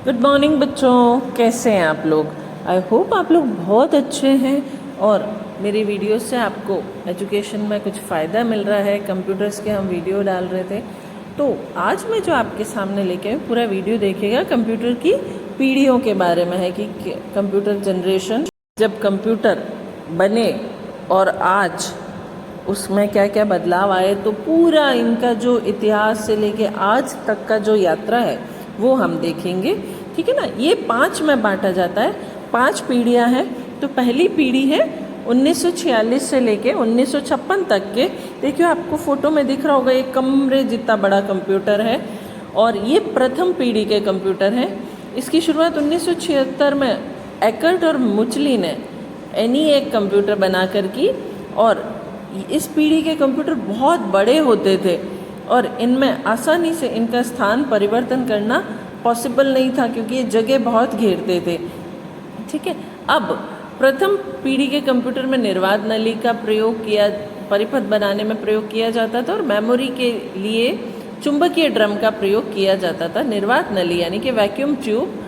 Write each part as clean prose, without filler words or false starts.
Good morning बच्चों, कैसे हैं आप लोग। आई होप आप लोग बहुत अच्छे हैं और मेरी वीडियो से आपको एजुकेशन में कुछ फ़ायदा मिल रहा है। कंप्यूटर्स के हम वीडियो डाल रहे थे, तो आज मैं जो आपके सामने लेके आई पूरा वीडियो देखिएगा। कंप्यूटर की पीढ़ियों के बारे में है कि कंप्यूटर जनरेशन, जब कंप्यूटर बने और आज उसमें क्या क्या बदलाव आए, तो पूरा इनका जो इतिहास से लेके आज तक का जो यात्रा है वो हम देखेंगे। ठीक है ना। ये 5 में बांटा जाता है, 5 पीढ़ियां हैं। तो पहली पीढ़ी है 1946 से लेके 1956 तक के। देखिए आपको फोटो में दिख रहा होगा, एक कमरे जितना बड़ा कंप्यूटर है और ये प्रथम पीढ़ी के कंप्यूटर हैं। इसकी शुरुआत 1976 में एकर्ट और मुचली ने ENIAC कंप्यूटर बनाकर की और इस पीढ़ी के कंप्यूटर बहुत बड़े होते थे और इनमें आसानी से इनका स्थान परिवर्तन करना पॉसिबल नहीं था क्योंकि ये जगह बहुत घेरते थे। ठीक है। अब प्रथम पीढ़ी के कंप्यूटर में निर्वात नली का प्रयोग किया, परिपथ बनाने में प्रयोग किया जाता था और मेमोरी के लिए चुंबकीय ड्रम का प्रयोग किया जाता था। निर्वात नली यानी कि वैक्यूम ट्यूब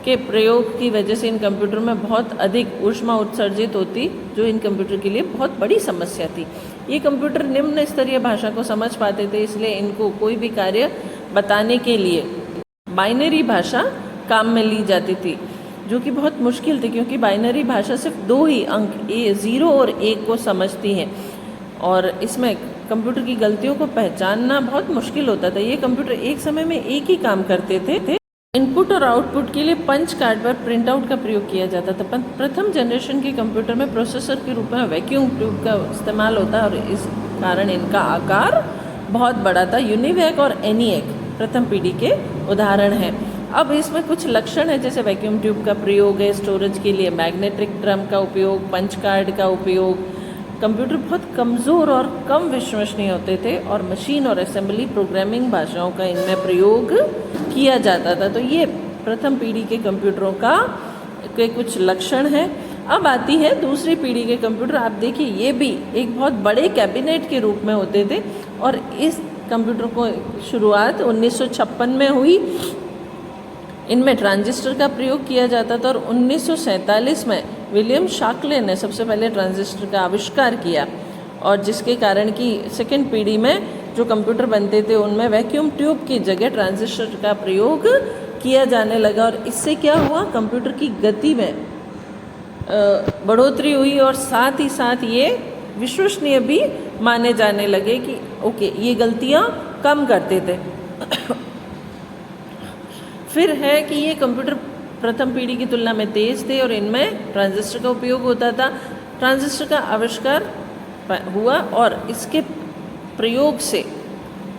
के प्रयोग की वजह से इन कंप्यूटर में बहुत अधिक ऊष्मा उत्सर्जित होती, जो इन कंप्यूटर के लिए बहुत बड़ी समस्या थी। ये कंप्यूटर निम्न स्तरीय भाषा को समझ पाते थे, इसलिए इनको कोई भी कार्य बताने के लिए बाइनरी भाषा काम में ली जाती थी, जो कि बहुत मुश्किल थी क्योंकि बाइनरी भाषा सिर्फ 2 ही अंक 0 और 1 को समझती है और इसमें कंप्यूटर की गलतियों को पहचानना बहुत मुश्किल होता था। ये कंप्यूटर एक समय में एक ही काम करते थे। इनपुट और आउटपुट के लिए पंच कार्ड पर प्रिंट आउट का प्रयोग किया जाता था। प्रथम जनरेशन के कंप्यूटर में प्रोसेसर के रूप में वैक्यूम ट्यूब का इस्तेमाल होता है और इस कारण इनका आकार बहुत बड़ा था। यूनिवैक और ENIAC प्रथम पीढ़ी के उदाहरण हैं। अब इसमें कुछ लक्षण है, जैसे वैक्यूम ट्यूब का प्रयोग है, स्टोरेज के लिए मैग्नेटिक ड्रम का उपयोग, पंच कार्ड का उपयोग। कंप्यूटर बहुत कमज़ोर और कम विश्वसनीय होते थे और मशीन और असेंबली प्रोग्रामिंग भाषाओं का इनमें प्रयोग किया जाता था। तो ये प्रथम पीढ़ी के कंप्यूटरों के कुछ लक्षण हैं। अब आती है दूसरी पीढ़ी के कंप्यूटर। आप देखिए, ये भी एक बहुत बड़े कैबिनेट के रूप में होते थे और इस कंप्यूटर को शुरुआत 1956 में हुई। इनमें ट्रांजिस्टर का प्रयोग किया जाता था और 1947 में विलियम शाक्ले ने सबसे पहले ट्रांजिस्टर का आविष्कार किया और जिसके कारण कि सेकेंड पीढ़ी में जो कंप्यूटर बनते थे उनमें वैक्यूम ट्यूब की जगह ट्रांजिस्टर का प्रयोग किया जाने लगा और इससे क्या हुआ, कंप्यूटर की गति में बढ़ोतरी हुई और साथ ही साथ ये विश्वसनीय भी माने जाने लगे कि ओके, ये गलतियाँ कम करते थे। फिर है कि ये कंप्यूटर प्रथम पीढ़ी की तुलना में तेज़ थे और इनमें ट्रांजिस्टर का उपयोग होता था। ट्रांजिस्टर का आविष्कार हुआ और इसके प्रयोग से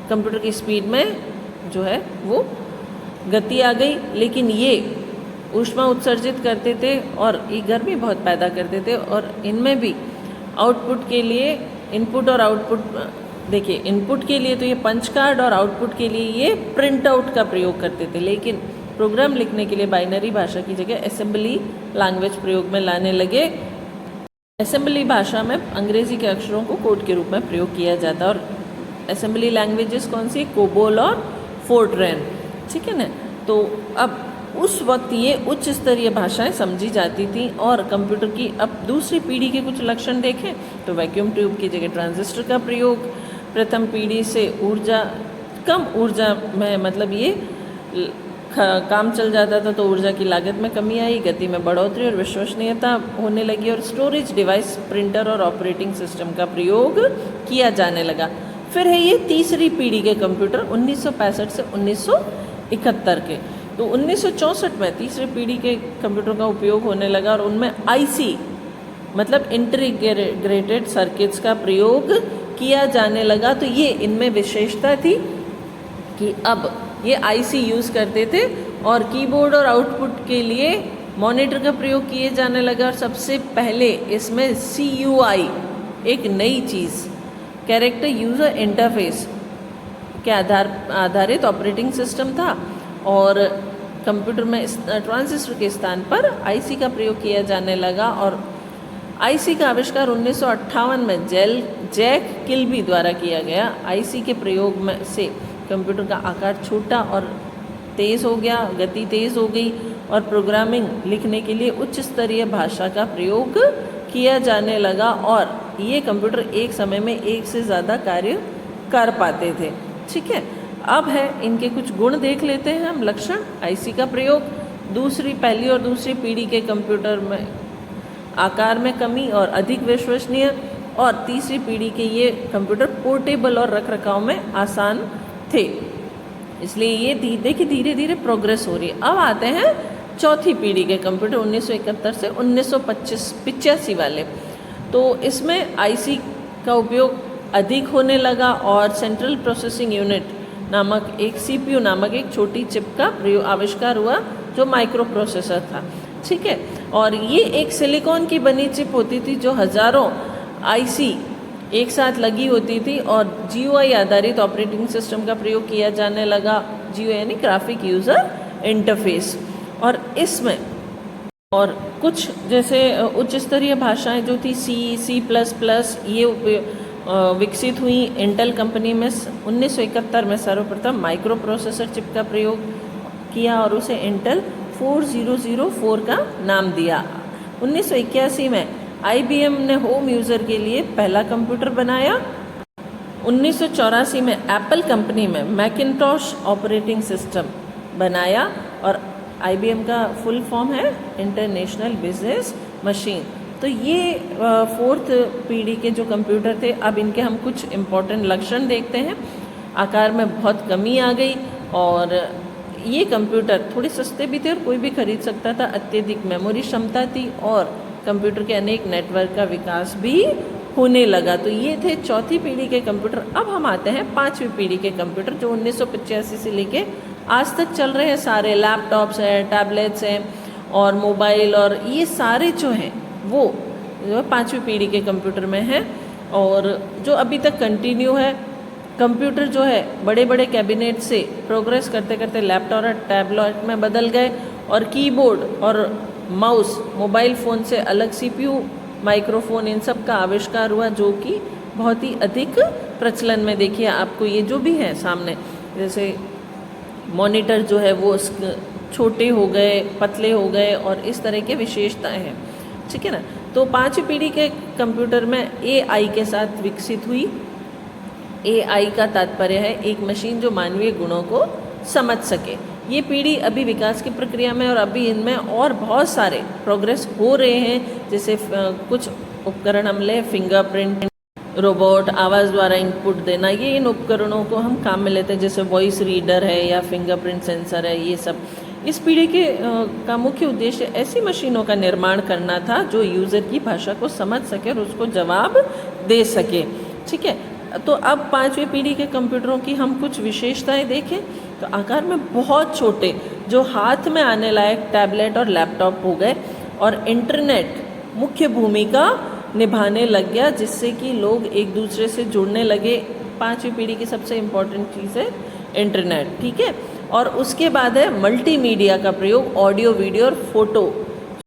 कंप्यूटर की स्पीड में जो है वो गति आ गई, लेकिन ये ऊष्मा उत्सर्जित करते थे और ये गर्मी बहुत पैदा करते थे और इनमें भी आउटपुट के लिए इनपुट और आउटपुट, देखिए इनपुट के लिए तो ये पंच कार्ड और आउटपुट के लिए ये प्रिंट आउट का प्रयोग करते थे, लेकिन प्रोग्राम लिखने के लिए बाइनरी भाषा की जगह असेंबली लैंग्वेज प्रयोग में लाने लगे। असेंबली भाषा में अंग्रेजी के अक्षरों को कोड के रूप में प्रयोग किया जाता और असेंबली लैंग्वेजेस कौन सी, कोबोल और फोर्ट्रैन। ठीक है ना। तो अब उस वक्त ये उच्च स्तरीय भाषाएं समझी जाती थी और कंप्यूटर की अब दूसरी पीढ़ी के कुछ लक्षण देखें तो वैक्यूम ट्यूब की जगह ट्रांजिस्टर का प्रयोग, प्रथम पीढ़ी से कम ऊर्जा में, मतलब ये काम चल जाता था तो ऊर्जा की लागत में कमी आई, गति में बढ़ोतरी और विश्वसनीयता होने लगी और स्टोरेज डिवाइस, प्रिंटर और ऑपरेटिंग सिस्टम का प्रयोग किया जाने लगा। फिर है ये तीसरी पीढ़ी के कंप्यूटर 1965 से 1971 के। तो 1964 में तीसरी पीढ़ी के कंप्यूटर का उपयोग होने लगा और उनमें IC मतलब इंटीग्रेटेड सर्किट्स का प्रयोग किया जाने लगा। तो ये इनमें विशेषता थी कि अब ये IC यूज़ करते थे और कीबोर्ड और आउटपुट के लिए मॉनिटर का प्रयोग किए जाने लगा और सबसे पहले इसमें CUI एक नई चीज़, कैरेक्टर यूज़र इंटरफेस के आधारित ऑपरेटिंग सिस्टम था और कंप्यूटर में ट्रांजिस्टर के स्थान पर IC का प्रयोग किया जाने लगा और IC का आविष्कार 1958 में जैक किल्बी द्वारा किया गया। IC के प्रयोग में से कंप्यूटर का आकार छोटा और तेज़ हो गया, गति तेज़ हो गई और प्रोग्रामिंग लिखने के लिए उच्च स्तरीय भाषा का प्रयोग किया जाने लगा और ये कंप्यूटर एक समय में एक से ज़्यादा कार्य कर पाते थे। ठीक है, अब है इनके कुछ गुण देख लेते हैं हम। लक्षण, आईसी का प्रयोग, पहली और दूसरी पीढ़ी के कंप्यूटर में आकार में कमी और अधिक विश्वसनीय, और तीसरी पीढ़ी के ये कंप्यूटर पोर्टेबल और रखरखाव में आसान थे। इसलिए ये देखिए धीरे धीरे प्रोग्रेस हो रही है। अब आते हैं चौथी पीढ़ी के कंप्यूटर 1971 से 1985 वाले। तो इसमें आईसी का उपयोग अधिक होने लगा और सेंट्रल प्रोसेसिंग यूनिट नामक एक सीपीयू नामक एक छोटी चिप का आविष्कार हुआ जो माइक्रो प्रोसेसर था। ठीक है, और ये एक सिलिकॉन की बनी चिप होती थी जो हज़ारों आईसी एक साथ लगी होती थी और जीयूआई आधारित ऑपरेटिंग सिस्टम का प्रयोग किया जाने लगा। जीयूआई यानी ग्राफिक यूज़र इंटरफेस। और इसमें और कुछ जैसे उच्च स्तरीय भाषाएं जो थी C++, ये विकसित हुई। इंटेल कंपनी में 1971 में सर्वप्रथम माइक्रो प्रोसेसर चिप का प्रयोग किया और उसे इंटेल 4004 का नाम दिया। 1981 में IBM ने होम यूज़र के लिए पहला कंप्यूटर बनाया। 1984 में एप्पल कंपनी में मैकिन्टॉश ऑपरेटिंग सिस्टम बनाया और IBM का फुल फॉर्म है इंटरनेशनल बिजनेस मशीन। तो ये फोर्थ पीढ़ी के जो कंप्यूटर थे। अब इनके हम कुछ इम्पोर्टेंट लक्षण देखते हैं। आकार में बहुत कमी आ गई और ये कंप्यूटर थोड़े सस्ते भी थे और कोई भी खरीद सकता था। अत्यधिक मेमोरी क्षमता थी और कंप्यूटर के अनेक नेटवर्क का विकास भी होने लगा। तो ये थे चौथी पीढ़ी के कंप्यूटर। अब हम आते हैं पांचवी पीढ़ी के कंप्यूटर जो 1985 से लेके आज तक चल रहे हैं। सारे लैपटॉप्स हैं, टैबलेट्स हैं और मोबाइल और ये सारे जो हैं वो जो पांचवी पीढ़ी के कंप्यूटर में हैं और जो अभी तक कंटिन्यू है। कंप्यूटर जो है बड़े बड़े कैबिनेट से प्रोग्रेस करते करते लैपटॉप और टैबलेट में बदल गए और कीबोर्ड और माउस, मोबाइल फ़ोन से अलग सीपीयू, माइक्रोफोन, इन सब का आविष्कार हुआ जो कि बहुत ही अधिक प्रचलन में। देखिए आपको ये जो भी है सामने, जैसे मॉनिटर जो है वो छोटे हो गए, पतले हो गए और इस तरह के विशेषताएं हैं। ठीक है ना। तो पांचवी पीढ़ी के कंप्यूटर में AI के साथ विकसित हुई। AI का तात्पर्य है एक मशीन जो मानवीय गुणों को समझ सके। ये पीढ़ी अभी विकास की प्रक्रिया में और अभी इनमें और बहुत सारे प्रोग्रेस हो रहे हैं। जैसे कुछ उपकरण हम ले, फिंगरप्रिंट, रोबोट, आवाज़ द्वारा इनपुट देना, ये इन उपकरणों को हम काम में लेते हैं। जैसे वॉइस रीडर है या फिंगरप्रिंट सेंसर है, ये सब। इस पीढ़ी के का मुख्य उद्देश्य ऐसी मशीनों का निर्माण करना था जो यूज़र की भाषा को समझ सके और उसको जवाब दे सके। ठीक है। तो अब पांचवी पीढ़ी के कंप्यूटरों की हम कुछ विशेषताएं देखें तो आकार में बहुत छोटे, जो हाथ में आने लायक टैबलेट और लैपटॉप हो गए और इंटरनेट मुख्य भूमिका निभाने लग गया जिससे कि लोग एक दूसरे से जुड़ने लगे। पांचवी पीढ़ी की सबसे इम्पोर्टेंट चीज़ है इंटरनेट। ठीक है। और उसके बाद है मल्टीमीडिया का प्रयोग, ऑडियो, वीडियो और फोटो